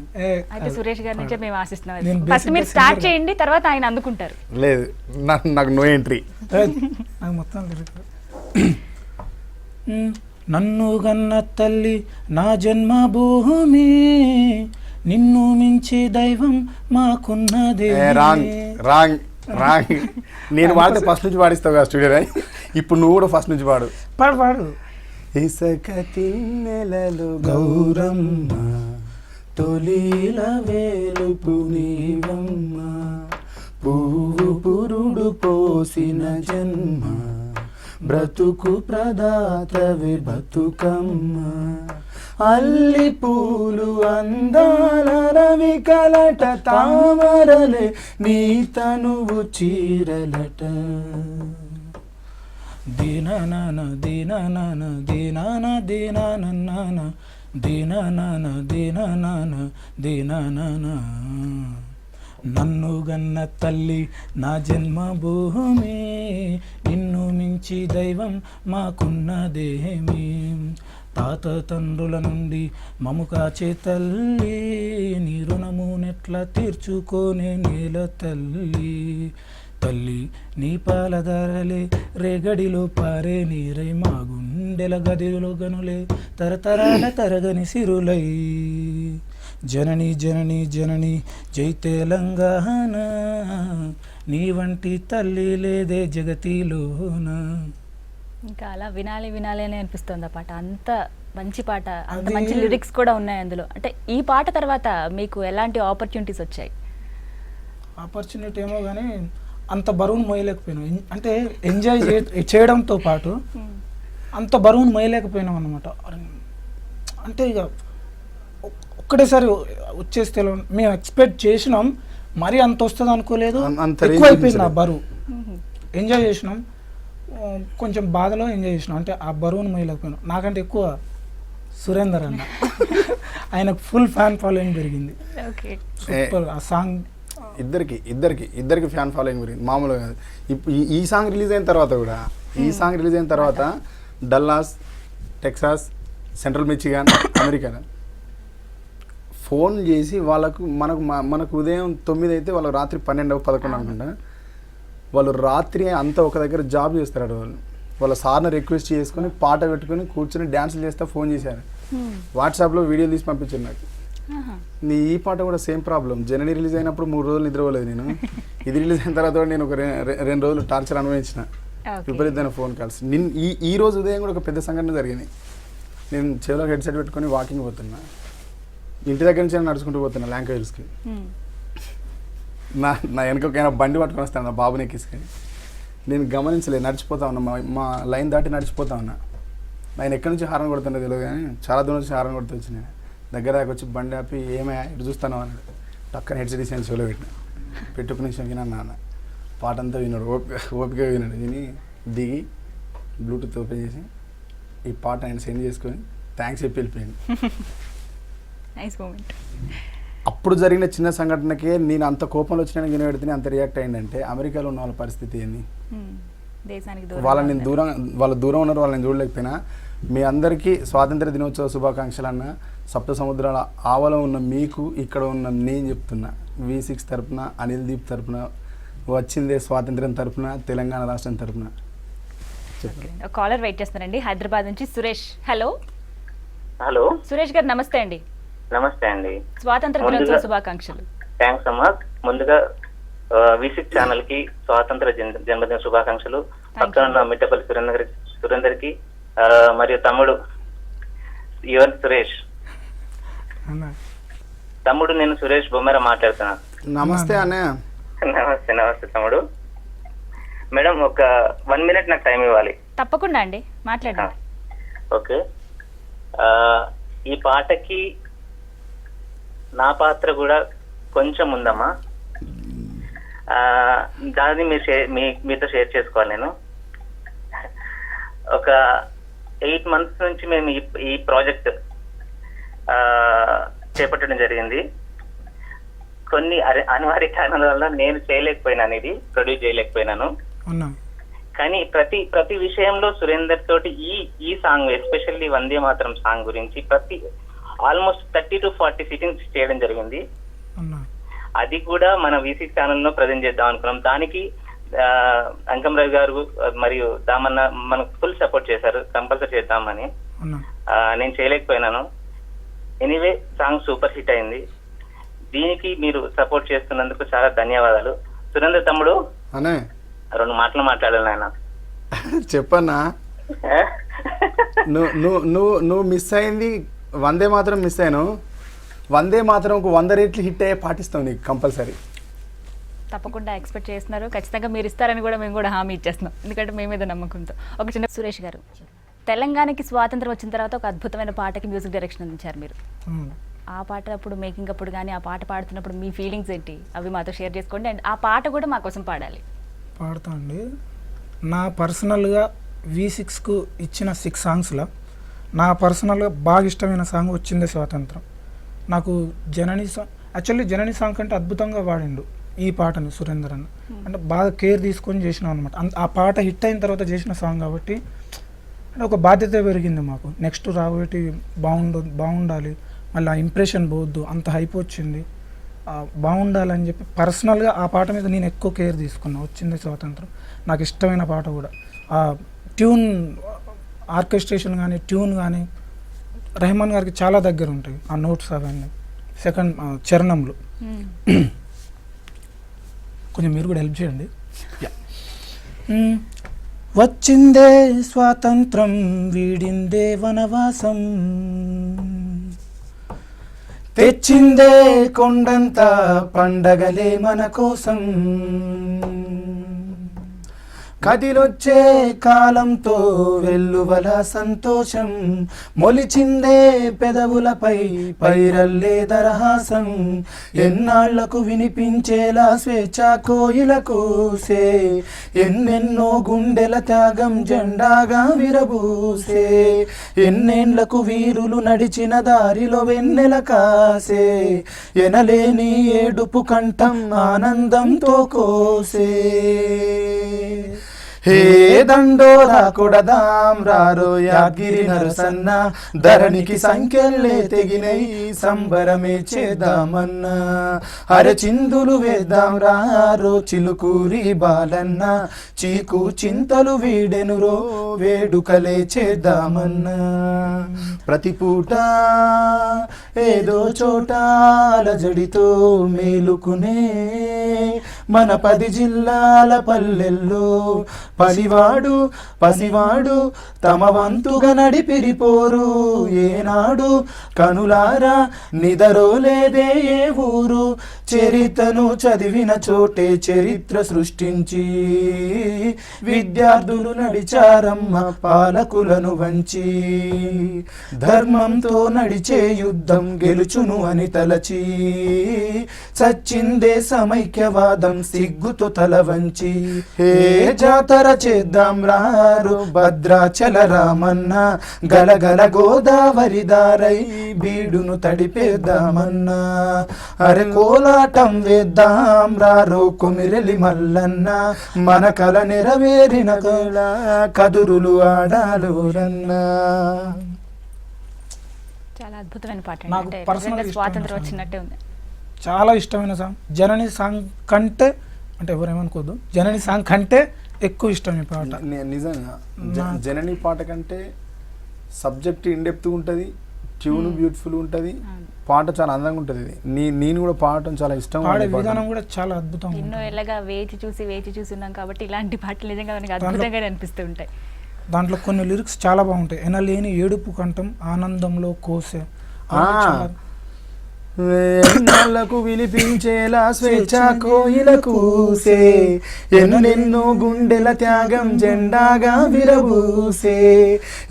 అయితే సురేష్ గారి నుంచే మేము ఆశిస్తున్నాం. ఫస్ట్ మీరు స్టార్ట్ చేయండి, తర్వాత ఆయన అందుకుంటారు. లేదు, నాకు నో ఎంట్రీ. నాకు మొత్తం నన్ను గన్న తల్లి నా జన్మభూమి, నిన్ను మించి దైవం మాకున్నదే. రాంగ్ నేను వాడితే ఫస్ట్ నుంచి పాడిస్తావు కదా స్టూడియో. ఇప్పుడు నువ్వు కూడా ఫస్ట్ నుంచి పాడు. పాడు. ఇసక తిన్నెలలు గౌరమ్మ, తొలిల వేలుపు నీవమ్మ, పువ్వు పురుడు పోసిన జన్మ, బ్రతుకు ప్రదాతవి బతుకమ్మ, అల్లి పూలు అందాల రవి కలట, తామరలే నీ తనువు చీరలట. దీనాన దీనాన దీనాన దీనాన దీననాన దీననాన దీననాన. నన్ను గన్న తల్లి నా జన్మభూమి, నిన్ను మించి దైవం మాకున్నదేమి. తాత తండ్రుల నుండి మము కాచే తల్లి, నీ రుణము నెట్లా తీర్చుకోనే నేల తల్లి. తల్లి నీ పాలధారలే రేగడిలో పారే నీరై, మా గుండెల గదిలో గనులే తరతరాల తరగని సిరులై. జనని జనని జనని జై తెలంగాణ, నీ వంటి తల్లి లేదే జగతిలోన. ఇంకా అలా వినాలి వినాలి అని అనిపిస్తుంది ఆ పాట. అంత మంచి పాట, అంత అది- మంచి లిరిక్స్ కూడా ఉన్నాయి అందులో. అంటే ఈ పాట తర్వాత మీకు ఎలాంటి ఆపర్చునిటీస్ వచ్చాయి? ఆపర్చునిటీ ఏమో కానీ అంత బరువును మోయలేకపోయినాం. అంటే ఎంజాయ్ చేయడంతో పాటు అంత బరువును మోయలేకపోయినాం అన్నమాట. అంటే ఇక ఒక్కటేసారి వచ్చేస్తే మేము ఎక్స్పెక్ట్ చేసినాం, మరీ అంత వస్తుంది అనుకోలేదు. అంత ఎక్కువ range అయిపోయింది ఆ ఉంచలేదు. బరువు. ఎంజాయ్ చేసినాం, కొంచెం బాధలో ఎంజాయ్ చేసినాం. అంటే ఆ బరువును మోయలేకపోయినాం. నాకంటే ఎక్కువ సురేందర్ అన్న, ఆయనకు ఫుల్ ఫ్యాన్ ఫాలోయింగ్ పెరిగింది. ఓకే. సూపర్ ఆ సాంగ్. ఇద్దరికి ఫ్యాన్ ఫాలోయింగ్ గురించి మామూలుగా కాదు. ఇప్పుడు ఈ సాంగ్ రిలీజ్ అయిన తర్వాత కూడా, ఈ సాంగ్ రిలీజ్ అయిన తర్వాత Dallas, Texas, central Michigan, America phone చేసి వాళ్ళకు మనకు ఉదయం 9 అయితే వాళ్ళకి రాత్రి 12, 11 అనుకుంటా. వాళ్ళు రాత్రి అంతా ఒక దగ్గర జాబ్ చేస్తారు. వాళ్ళ సార్ని రిక్వెస్ట్ చేసుకొని పాట పెట్టుకొని కూర్చొని డ్యాన్సులు చేస్తా ఫోన్ చేశారు. వాట్సాప్లో వీడియోలు తీసి పంపించారు నాకు. నీ ఈ పాట కూడా సేమ్ ప్రాబ్లం. జనవరి రిలీజ్ అయినప్పుడు 3 రోజులు నిద్రపోలేదు నేను. ఇది రిలీజ్ అయిన తర్వాత కూడా నేను ఒక 2 రోజులు టార్చర్ అనుభవించిన. విపరీతమైన ఫోన్ కాల్స్. ఈ రోజు ఉదయం కూడా ఒక పెద్ద సంఘటన జరిగింది. నేను చెవిలో హెడ్సెట్ పెట్టుకొని వాకింగ్ పోతున్నా. ఇంటి దగ్గర నుంచి నడుచుకుంటూ పోతున్నా ల్యాంక్ హిల్స్కి. నా వెనకైనా బండి పట్టుకొని వస్తాను నా బాబుని ఎక్కిసుకొని. నేను గమనించలేదు, నడిచిపోతా ఉన్నా. మా లైన్ దాటి నడిచిపోతా ఉన్నా. ఆయన ఎక్కడి నుంచి హారన్ కొడుతుండే తెలియదు కానీ చాలా దూరం నుంచి హారన్ కొడుతూ వచ్చి నేను దగ్గర దాకా వచ్చి బండి ఆపి ఏమయ్యా ఇటు చూస్తాను అన్నాడు. టక్కన హెడ్సెట్ తీసి చెవిలో పెట్టుకుని నిమిషం విన్నాను నాన్న. పాట అంతా విన్నాడు, ఓపిక విన్నాడు. విని దిగి బ్లూటూత్ ఓపెన్ చేసి ఈ పాట ఆయన సెండ్ చేసుకొని థ్యాంక్స్ చెప్పి వెళ్ళిపోయింది. Nice moment. అప్పుడు జరిగిన చిన్న సంఘటనకే నేను అంత కోపంలో వచ్చిన వినబెడితే అంత రియాక్ట్ అయిందంటే అమెరికాలో ఉన్న వాళ్ళ పరిస్థితి ఏంది? దేశానికి వాళ్ళ దూరం ఉన్నారు, వాళ్ళని చూడలేకపోయినా. మీ అందరికీ స్వాతంత్ర దినోత్సవ శుభాకాంక్షలు అన్న. సప్త సముద్రాల ఆవలో ఉన్న మీకు ఇక్కడ ఉన్న నేను చెప్తున్నా, V6 తరపున, అనిల్ దీప్ తరపున, వచ్చిందే స్వాతంత్ర్యం తరపున, తెలంగాణ రాష్ట్రం తరపున. కాలర్ వెయిట్ చేస్తున్నారండి హైదరాబాద్ నుంచి. సురేష్. హలో హలో సురేష్ గారు, నమస్తే అండి. నమస్తే అండి. స్వాతంత్ర దినోత్సవ శుభాకాంక్షలు. థ్యాంక్స్ అమ్మా. ముందుగా V6 ఛానల్ కి స్వాతంత్ర జన్మదిన శుభాకాంక్షలు. పక్కన ఉన్న మిట్టపల్లి సురేందర్ కి మరియు తమ్ముడు యువన్ సురేష్. తమ్ముడు నేను సురేష్ బొమ్మెర మాట్లాడుతున్నా. నమస్తే అన్నయ్య. నమస్తే. నమస్తే తమ్ముడు. మేడం ఒక 1 minute నాకు టైం ఇవ్వాలి. తప్పకుండా అండి, మాట్లాడండి. ఓకే. ఈ పాటకి నా పాత్ర కూడా కొంచెం ఉందమ్మా. దాన్ని మీతో షేర్ చేసుకోవాలి. నేను ఒక 8 months నుంచి మేము ఈ ప్రాజెక్ట్ చేపట్టడం జరిగింది. కొన్ని అనివార్య కారణాల వల్ల నేను చేయలేకపోయినాను, ఇది ప్రొడ్యూస్ చేయలేకపోయినాను. కానీ ప్రతి విషయంలో సురేందర్ తోటి ఈ song, especially Vande Mataram song గురించి ఆల్మోస్ట్ 30 to 40 సిట్టింగ్స్ చేయడం జరిగింది. అది కూడా మన V6 ఛానల్లో ప్రజెంట్ చేద్దాం అనుకున్నాం. దానికి అంకం రవి గారు మరియు దామన్న మనకు ఫుల్ సపోర్ట్ చేశారు, కంపల్సరీ చేద్దామని. నేను చేయలేకపోయినాను. ఎనీవే సాంగ్ సూపర్ హిట్ అయింది. దీనికి మీరు సపోర్ట్ చేస్తున్నందుకు చాలా ధన్యవాదాలు. సురేందర్ తమ్ముడు, అనే 2 మాటలు మాట్లాడాలి నాయన. చెప్పన్నా. నువ్వు మిస్ అయింది వందే మాత్రం మిస్ అయ్యాను. వందే మాత్రం 100 రెట్లు హిట్ అయ్యే పాటిస్తాం నీకు కంపల్సరీ. తప్పకుండా ఎక్స్పెక్ట్ చేస్తున్నారు, ఖచ్చితంగా మీరు ఇస్తారని కూడా మేము కూడా హామీ ఇచ్చేస్తున్నాం, ఎందుకంటే మేము మీద నమ్మకంతో. ఒక చిన్న సురేష్ గారు, తెలంగాణకి స్వాతంత్రం వచ్చిన తర్వాత ఒక అద్భుతమైన పాటకి మ్యూజిక్ డైరెక్షన్ అందించారు మీరు. ఆ పాట అప్పుడు మేకింగ్ అప్పుడు కానీ ఆ పాట పాడుతున్నప్పుడు మీ ఫీలింగ్స్ ఏంటి, అవి మాతో షేర్ చేసుకోండి. అండ్ ఆ పాట కూడా మా కోసం పాడాలి. పాడతా అండి. నా పర్సనల్గా V6కు ఇచ్చిన 6 సాంగ్స్లో నా పర్సనల్గా బాగా ఇష్టమైన సాంగ్ వచ్చిందే స్వాతంత్రం. నాకు జనని సాంగ్, యాక్చువల్లీ జనని సాంగ్ కంటే అద్భుతంగా వాడిండు ఈ పాటని సురేందర్ అన్న. అంటే బాగా కేర్ తీసుకొని చేసినాం అనమాట. ఆ పాట హిట్ అయిన తర్వాత చేసిన సాంగ్ కాబట్టి అంటే ఒక బాధ్యత పెరిగింది మాకు. నెక్స్ట్ రాబోయేటి బాగుండాలి, మళ్ళీ ఆ ఇంప్రెషన్ పోవద్దు, అంత హైప్ వచ్చింది, బాగుండాలని చెప్పి పర్సనల్గా ఆ పాట మీద నేను ఎక్కువ కేర్ తీసుకున్నా. వచ్చింది స్వాతంత్రం నాకు ఇష్టమైన పాట కూడా. ఆ ట్యూన్, ఆర్కెస్ట్రేషన్ కానీ ట్యూన్ కానీ రెహమాన్ గారికి చాలా దగ్గర ఉంటాయి ఆ నోట్స్ అవన్నీ. సెకండ్ చరణంలో కొంచెం మీరు కూడా హెల్ప్ చేయండి. వచ్చిందే స్వాతంత్రం, వీడిందే వనవాసం, తెచ్చిందే కొండంత పండగలే మన కోసం, కదిలొచ్చే కాలంతో వెల్లువల సంతోషం, మొలిచిందే పెదవులపై పైరల్లే దరహాసం, ఎన్నాళ్లకు వినిపించేలా స్వేచ్ఛ కోయిల కూసే, ఎన్నెన్నో గుండెల త్యాగం జెండాగా విరబూసే, ఎన్నేళ్లకు వీరులు నడిచిన దారిలో వెన్నెల కాసే, ఎనలేని ఏడుపు కంఠం ఆనందంతో కోసే. హే దండోరా కొడదాం రారో యాదగిరి నరసన్న, ధరణికి సంఖ్యలే తెగినై సంబరమే చేద్దామన్నా, అరే చిందులు వేద్దాం రారో చిలుకూరి బాలన్న, చీకు చింతలు వీడెనురో వేడుకలే చేద్దామన్నా, ప్రతి పూట ఏదో చోట అలజడితో మేలుకునే మన 10 జిల్లాల పల్లెల్లో పసివాడు తమ వంతుగా నడిపిరిపోరు, ఏనాడు కనులారా నిదరోలేదే ఏ ఊరు, చరిత్రను చదివిన చోటే చరిత్ర సృష్టించి విద్యార్థులు నడిచారమ్మ పాలకులను వంచి, ధర్మంతో నడిచే యుద్ధం గెలుచును అని తలచి, చచ్చిందే సమైక్యవాదం సిగ్గుతో తల వంచి, హే జాతర చేద్దాం రారు భద్రాచల రామన్న, గలగల గోదావరి దారై బీడును తడిపేద్దామన్నా, అరే కోలాటం వేద్దాం రారో కొమిరెలి మల్లన్న, మన కల నెరవేరిన కదురులు ఆడాలోరన్నా. చాలా అద్భుతమైన పాట నాకు అంటే personal నిజంగా ఇష్టమైన స్వాతంత్రం song. వచ్చినట్టే ఉంది. చాలా ఇష్టమైన సాంగ్. జనని సాంగ్ కంటే, అంటే ఎవరేమనుకోద్దు, జనని సాంగ్ కంటే ఎక్కువ ఇష్టం ఈ పాట. నిజంగా జనని పాట కంటే సబ్జెక్ట్ ఇండెప్త్ ఉంటుంది, ట్యూన్ బ్యూటిఫుల్ ఉంటుంది, పాట చాలా అందంగా ఉంటుంది. నేను కూడా పాడటం చాలా ఇష్టం. పాడే విధానం కూడా చాలా అద్భుతంగా ఎన్నో ఉంటుంది. ఏళ్ళగా వేచి చూసి ఉన్నాం కాబట్టి ఇలాంటి పాటలు నిజంగా మనకి అద్భుతంగా అనిపిస్తూ ఉంటాయి. దాంట్లో కొన్ని లిరిక్స్ చాలా బాగుంటాయి. ఎనలేని ఏడుపు కంఠం ఆనందంలో కోసే, ఎన్నాళ్లకు వినిపించేలా స్వేచ్ఛ కోయిల కూసే, ఎన్నెన్నో గుండెల త్యాగం జెండాగా విరబూసే,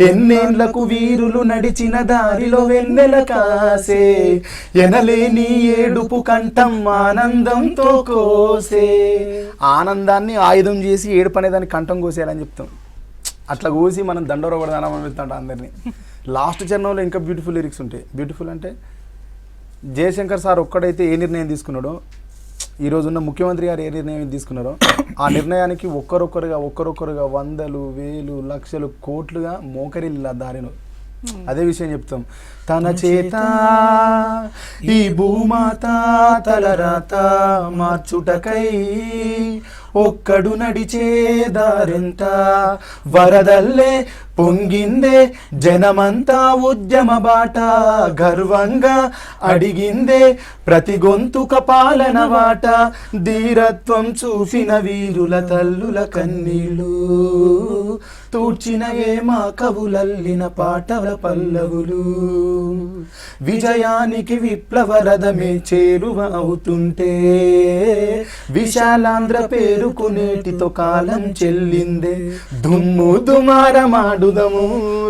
ఎన్నేళ్లకు వీరులు నడిచిన దారిలో వెన్నెల కాసే, ఎనలేని ఏడుపు కంఠం ఆనందంతో కోసే. ఆనందాన్ని ఆయుధం చేసి ఏడుపు అనే దాన్ని కంఠం కోసేయాలని చెప్తాం. అట్లా కోసి మనం దండోర కొడదామని వెళ్తాం అందరినీ. లాస్ట్ చరణంలో ఇంకా బ్యూటిఫుల్ లిరిక్స్ ఉంటాయి. బ్యూటిఫుల్ అంటే జయశంకర్ సార్ ఒక్కడైతే ఏ నిర్ణయం తీసుకున్నాడో, ఈరోజున్న ముఖ్యమంత్రి గారు ఏ నిర్ణయం తీసుకున్నారో ఆ నిర్ణయానికి ఒక్కరొక్కరుగా వందలు వేలు లక్షలు కోట్లుగా మోకరిల్లా దారిలో అదే విషయం చెప్తాం. తన చేత ఈ భూమాత తలరాత మార్చుటకై ఒక్కడు నడిచే దారెంత, వరదల్లే పొంగిందే జనమంతా ఉద్యమ బాట, గర్వంగా అడిగిందే ప్రతి గొంతుక పాలన వాట, ధీరత్వం చూసిన వీరుల తల్లుల కన్నీళ్ళు తూర్చినవే మా కవులల్లిన పాటల పల్లవులు, విజయానికి విప్లవ రథమే చేరువ అవుతుంటే విశాలాంధ్ర పేరుకు నేటితో కాలం చెల్లిందే, దుమ్ము దుమారమాడుదము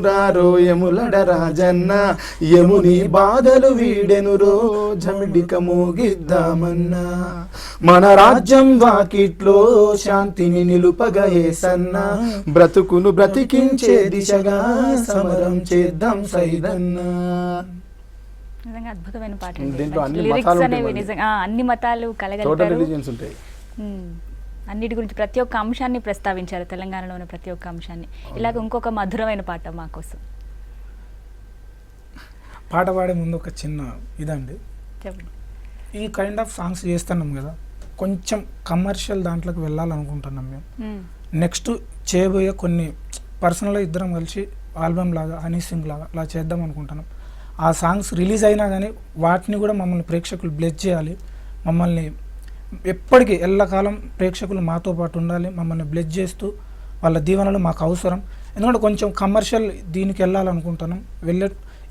రారో యములడ రాజన్న, యముని బాధలు వీడెను రోజమిడిక మోగిద్దామన్నా, మన రాజ్యం వాకిట్లో శాంతిని నిలుపగయేసన్న, బ్రతుకును నన్ను బ్రతికించే దిశగా సమరం చేద్దాం సైదన్నా. నిజంగా అద్భుతమైన పాట దీంట్లో అన్ని లిరిక్స్ మతాలు అనేవి ఉంటాయి నిజంగా అన్ని మతాలు టోటల్ కలగలిపారు. రిలీజియన్స్ ఉంటాయి. అన్నిటి గురించి ప్రతి ఒక్క అంశాన్ని ప్రస్తావించారు, తెలంగాణలో ఉన్న ప్రతి ఒక్క అంశాన్ని. ఇలాగ ఇంకొక మధురమైన పాట మా కోసం పాట పాడే ముందు ఒక చిన్న ఇదండి, చెప్పండి. ఈ కైండ్ ఆఫ్ సాంగ్స్ చేస్తున్నాం కదా, కొంచెం కమర్షియల్ దాంట్లోకి వెళ్ళాలనుకుంటున్నాం మేము. నెక్స్ట్ చేయబోయే కొన్ని పర్సనల్గా ఇద్దరం కలిసి ఆల్బమ్ లాగా హనీ సింగ్ లాగా అలా చేద్దాం అనుకుంటున్నాం. ఆ సాంగ్స్ రిలీజ్ అయినా కానీ వాటిని కూడా మమ్మల్ని ప్రేక్షకులు బ్లెస్ చేయాలి, మమ్మల్ని ఎప్పటికీ ఎల్లకాలం ప్రేక్షకులు మాతో పాటు ఉండాలి, మమ్మల్ని బ్లెస్ చేస్తూ వాళ్ళ దీవెనలు మాకు అవసరం. ఎందుకంటే కొంచెం కమర్షియల్ దీనికి వెళ్ళాలనుకుంటున్నాం,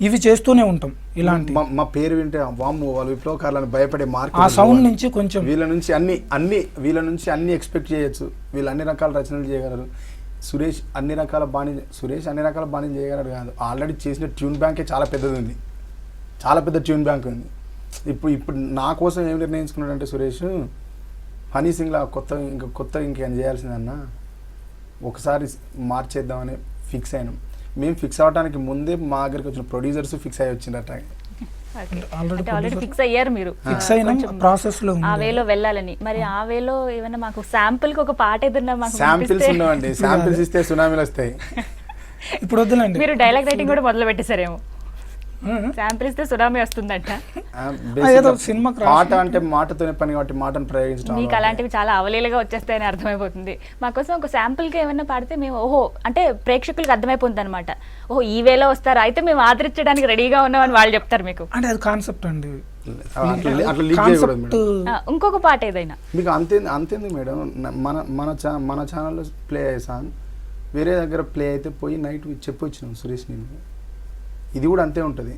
ఇవి చేస్తూనే ఉంటాం. ఇలాంటి మా పేరు వింటే వాము వాళ్ళు విప్లవకారులను భయపడే మార్కెట్, ఆ సౌండ్ నుంచి కొంచెం వీళ్ళ నుంచి అన్ని ఎక్స్పెక్ట్ చేయొచ్చు. వీళ్ళు అన్ని రకాల రచనలు చేయగలరు. సురేష్ అన్ని రకాల బాణీలు చేయగలరు కాదు, ఆల్రెడీ చేసిన ట్యూన్ బ్యాంకే చాలా పెద్దది ఉంది, చాలా పెద్ద ట్యూన్ బ్యాంక్ ఉంది. ఇప్పుడు నా కోసం ఏం నిర్ణయించుకున్నాడంటే సురేష్, హనీ సింగ్లా కొత్త ఇంకేం చేయాల్సిందన్నా, ఒకసారి మార్చేద్దామని ఫిక్స్ అయినాం. మేము ఫిక్స్ అవ్వడానికి ముందే మా దగ్గరికి వచ్చిన ప్రొడ్యూసర్స్ ఫిక్స్ అయ్యి వచ్చిందట. ఆల్రెడీ ఫిక్స్ అయ్యారు మీరు, ఫిక్స్ అయినా ప్రాసెస్ లో ఆ వేలో వెళ్ళాలని. మరి ఆ వేలో ఏమైనా మాకు శాంపుల్ కి ఒక పాట ఏదన్నా మాకు శాంపిల్స్ ఉన్నాయండి, శాంపిల్స్ ఇస్తే సునామీలు వస్తాయి. ఇప్పుడు వద్దులండి, మీరు డైలాగ్ రైటింగ్ కూడా మొదలు పెట్టేశారేమో. శాంపిల్ ఇస్తే సునామీ వస్తుందంట. సినిమా పాట అంటే మాటతోనే పని కాబట్టి మాటను ప్రయోగించడం, మీకు అలాంటివి చాలా అవలీలుగా వచ్చేస్తాయని అర్థమైపోతుంది. మా కోసం ఒక శాంపుల్ కి ఏమైనా పాడితే మేము ఓహో అంటే ప్రేక్షకులకు అర్థమైపోతుంది అనమాట, ఓహో ఈ వేలో వస్తారు అయితే మేము ఆదరించడానికి రెడీగా ఉన్నామని వాళ్ళు చెప్తారు మీకు. అంటే అది కాన్సెప్ట్ అండి, అట్లా లీక్ చేయకూడదు మేడం. ఇంకొక పాట ఏదైనా మీకు అంతేంది మేడం, మన ఛానల్లో ప్లే అయ్యే సాంగ్ వేరే దగ్గర ప్లే అయితే పోయి నైట్ చెప్పొచ్చినాం సురేష్ నేను. ఇది కూడా అంతే ఉంటుంది.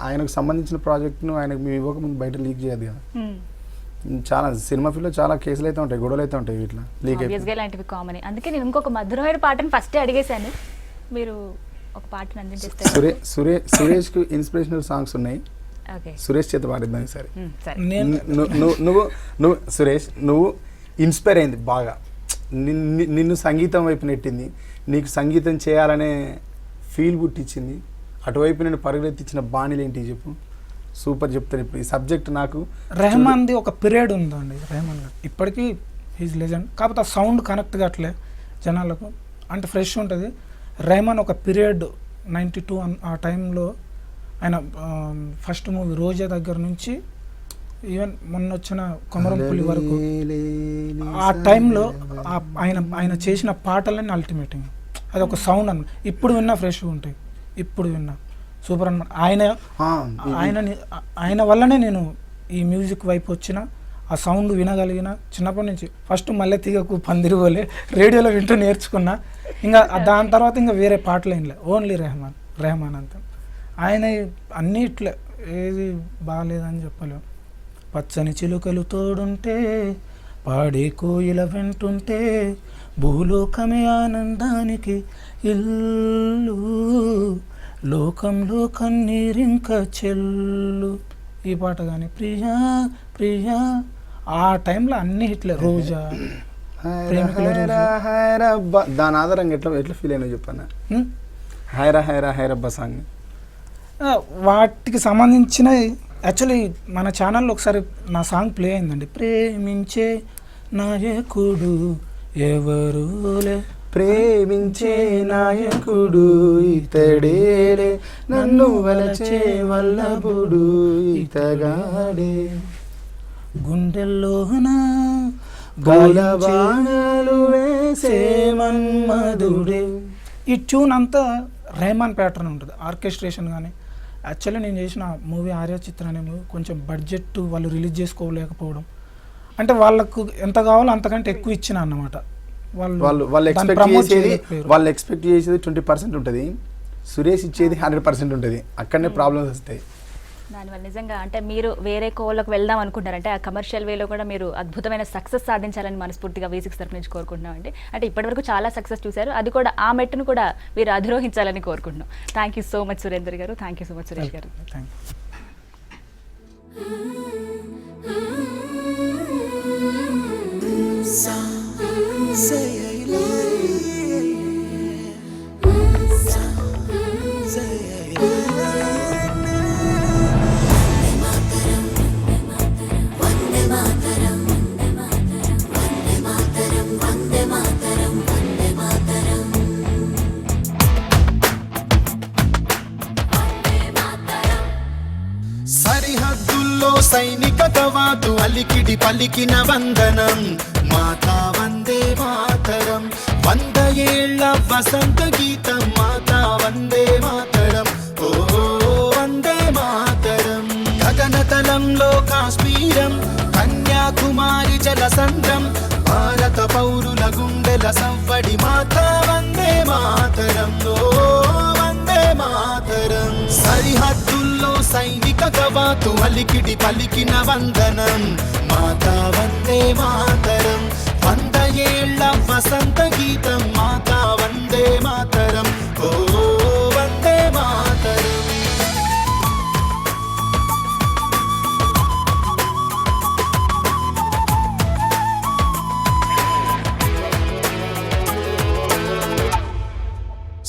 ఆయనకు సంబంధించిన ప్రాజెక్ట్ను ఆయనకు మేము ఇవ్వకముందు బయట లీక్ చేయదు కదా. చాలా సినిమా ఫీల్డ్లో చాలా కేసులు అయితే ఉంటాయి, గొడవలు అయితే ఉంటాయి ఇట్లా లీక్ అయితే. ఇలాంటివి కామన్. అందుకే నేను ఇంకొక మధురమైన పాటను ఫస్ట్ అడిగేశాను, మీరు ఒక పాటను అందించేస్తారు. సురేష్కు ఇన్స్పిరేషనల్ సాంగ్స్ ఉన్నాయి, సురేష్ చేత పాడిద్దాం సరే. నువ్వు సురేష్ నువ్వు ఇన్స్పైర్ అయింది బాగా, నిన్ను సంగీతం వైపు నెట్టింది, నీకు సంగీతం చేయాలనే ఫీల్ పుట్టించింది, అటువైపు నేను పరుగులెత్తించిన బాణీలు ఏంటి చెప్పు. సూపర్ చెప్తాను. ఇప్పుడు ఈ సబ్జెక్ట్ నాకు రెహమాన్ది ఒక పీరియడ్ ఉందండి, రెహమాన్ గారు ఇప్పటికీ హీజ్ లెజెండ్. కాకపోతే ఆ సౌండ్ కనెక్ట్ కావట్లే జనాలకు, అంటే ఫ్రెష్ ఉంటుంది. రెహమాన్ ఒక పీరియడ్ 92 ఆ టైంలో ఆయన ఫస్ట్ మూవీ రోజా దగ్గర నుంచి ఈవెన్ మొన్న వచ్చిన కొమరంపులి వరకు ఆ టైంలో ఆయన చేసిన పాటలన్నీ అల్టిమేటింగ్. అది ఒక సౌండ్ అన్న, ఇప్పుడు విన్నా ఫ్రెష్గా ఉంటాయి, ఇప్పుడు విన్నా సూపర్ అన్న. ఆయన వల్లనే నేను ఈ మ్యూజిక్ వైపు వచ్చిన, ఆ సౌండ్ వినగలిగిన. చిన్నప్పటి నుంచి ఫస్ట్ మల్లె తీగకు పందిరి పోలే రేడియోలో వింటూ నేర్చుకున్నా. ఇంకా దాని తర్వాత ఇంకా వేరే పాటలు ఏం ఓన్లీ రెహమాన్ అంతా. ఆయన అన్నీ ఇట్లే, ఏది బాగాలేదని చెప్పలేము. పచ్చని చిలుకలు తోడుంటే, పాడే కోయిల వెంటుంటే, భూలోకమే ఆనందానికి ఇల్లు, లోకంలో కన్నీరింక చెల్లు. ఈ పాట కానీ ప్రియా ప్రియా ఆ టైంలో అన్ని హిట్లే. రోజా, దాని ఆధారంగా ఎట్లా ఫీల్ అయినా చెప్పాను. హైరబ్బా సాంగ్ వాటికి సంబంధించిన యాక్చువల్లీ మన ఛానల్లో ఒకసారి నా సాంగ్ ప్లే అయిందండి. ప్రేమించే నాయకుడు ఎవరులే, ప్రేమించే నాయకుడు ఇతడేలే, నన్ను వలచే వల్లభుడు ఇతగాడే, గుండెల్లోన బాణాలు వేసే మన్మధుడే. ఈ ట్యూన్ అంతా రెహమాన్ ప్యాటర్న్ ఉంటుంది, ఆర్కెస్ట్రేషన్ కానీ. యాక్చువల్లీ నేను చేసిన మూవీ ఆర్య చిత్ర అనే మూవీ కొంచెం బడ్జెట్ వాళ్ళు రిలీజ్ చేసుకోలేకపోవడం, అంటే వాళ్ళకు ఎంత కావాలో అంతకంటే ఎక్కువ ఇచ్చిన అన్నమాట. వాళ్ళు ఎక్స్పెక్ట్ చేసేది 20% ఉంటుంది, సురేష్ ఇచ్చేది 100% ఉంటుంది. అక్కడనే ప్రాబ్లమ్స్ వస్తాయి. దానివల్ల నిజంగా అంటే మీరు వేరే కోళ్ళకు వెళ్దాం అనుకుంటారు, అంటే ఆ కమర్షియల్ వేలో కూడా మీరు అద్భుతమైన సక్సెస్ సాధించాలని మనస్ఫూర్తిగా V6 తరఫు నుంచి కోరుకుంటున్నామండి. అంటే ఇప్పటివరకు చాలా సక్సెస్ చూశారు, అది కూడా ఆ మెట్టును కూడా మీరు అధిరోహించాలని కోరుకుంటున్నాం. Thank you so much Surender garu, thank you so much Suresh garu. Say I love you. సరిహద్దుల్లో సైనిక కవాతు అలికిడి పలికిన వందనం మాతా వందే మాతరం 100 ఏళ్ల వసంత గీతం మాతా వందే మాతరం ఓ వందే మాతరం గగనతలంలో కాశ్మీరం కన్యాకుమారి జలసంద్రం భారత పౌరుల గుండెల సవ్వడి మాతా వందే మాతరం ఓ వందే మాతరం సరిహద్దుల్లో సైనిక కవాతు అలికిడి పలికిన వందనం మాతా వందే మాతరం 100 ఏళ్ల వసంత గీతం మాతా వందే మాతరం ఓ వందే మాతరం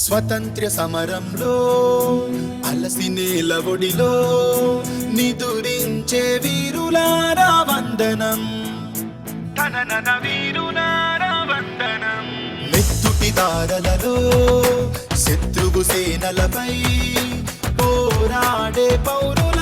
స్వతంత్ర సమరంలో అలసి నేల ఒడిలో నిదురించే వీరులారా వందనం తననన వీరులారా వందనం మెత్తుటి దారలలో శత్రువు సేనలపై పోరాడే పౌరుల